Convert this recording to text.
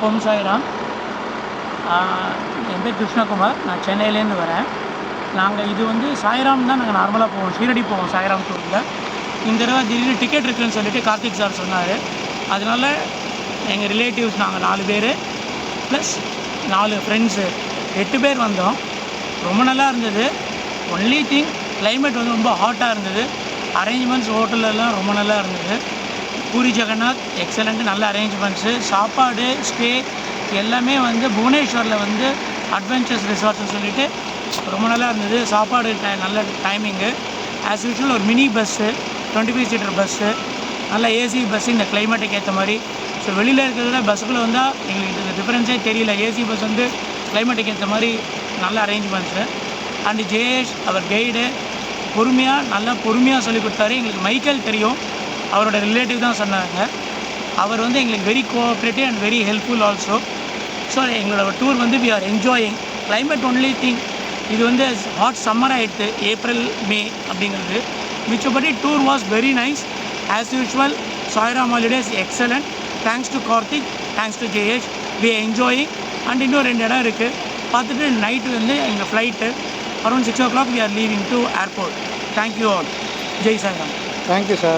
ஓம் சாய்ராம். என் பேர் கிருஷ்ணகுமார். நான் சென்னையிலேருந்து வரேன். நாங்கள் இது வந்து சாய்ராம் தான் நாங்கள் நார்மலாக போவோம், ஷீரடி போவோம் சாய்ராம் டூரில். இந்த தடவை திடீர்னு டிக்கெட் இருக்குதுன்னு சொல்லிட்டு கார்த்திக் சார் சொன்னார். அதனால எங்கள் ரிலேட்டிவ்ஸ் நாங்கள் 4 பேர் ப்ளஸ் 4 ஃப்ரெண்ட்ஸு 8 பேர் வந்தோம். ரொம்ப நல்லா இருந்தது. ஒன்லி திங் கிளைமேட் வந்து ரொம்ப ஹாட்டாக இருந்தது. அரேஞ்ச்மெண்ட்ஸ் ஹோட்டலெல்லாம் ரொம்ப நல்லா இருந்தது. பூரி ஜெகநாத் எக்ஸலண்ட்டு, நல்ல அரேஞ்ச்மெண்ட்ஸு, சாப்பாடு, ஸ்டே எல்லாமே வந்து புவனேஸ்வரில் வந்து அட்வென்ச்சர்ஸ் ரிசார்ட்ஸ்னு சொல்லிட்டு ரொம்ப நல்லா இருந்தது. சாப்பாடு நல்ல டைமிங்கு. ஆஸ் யூஷுவல் ஒரு மினி பஸ்ஸு, 25 சீட்டர் பஸ்ஸு, நல்ல ஏசி பஸ்ஸு இந்த கிளைமேட்டுக்கு ஏற்ற மாதிரி. ஸோ வெளியில் இருக்கிறத விட பஸ்ஸுக்குள்ளே வந்தால் எங்களுக்கு இது டிஃப்ரென்ஸே தெரியல. ஏசி பஸ் வந்து கிளைமேட்டுக்கு ஏற்ற மாதிரி நல்ல அரேஞ்ச்மெண்ட்ஸு. அண்டு ஜெயேஷ் அவர் கைடு நல்லா பொறுமையாக சொல்லிக் கொடுத்தாரு. எங்களுக்கு மைக்கேல் தெரியும், அவரோட ரிலேட்டிவ் தான் சொன்னாங்க. அவர் வந்து எங்களுக்கு very cooperative and very helpful also. So எங்களோட டூர் வந்து we are enjoying. Climate only thing இது வந்து ஹாட் சம்மர் ஆகிடுது, ஏப்ரல் மே அப்படிங்கிறது. மிச்சபடி tour was very nice. As usual Sairam holidays excellent. Thanks to Karthik, thanks to Jayesh. We are enjoying. And இன்னும் 2 இடம் இருக்குது பார்த்துட்டு நைட்டு வந்து எங்கள் flight around 6 o'clock we are leaving to airport. Thank you all. Jai Sai Ram. Thank you, sir.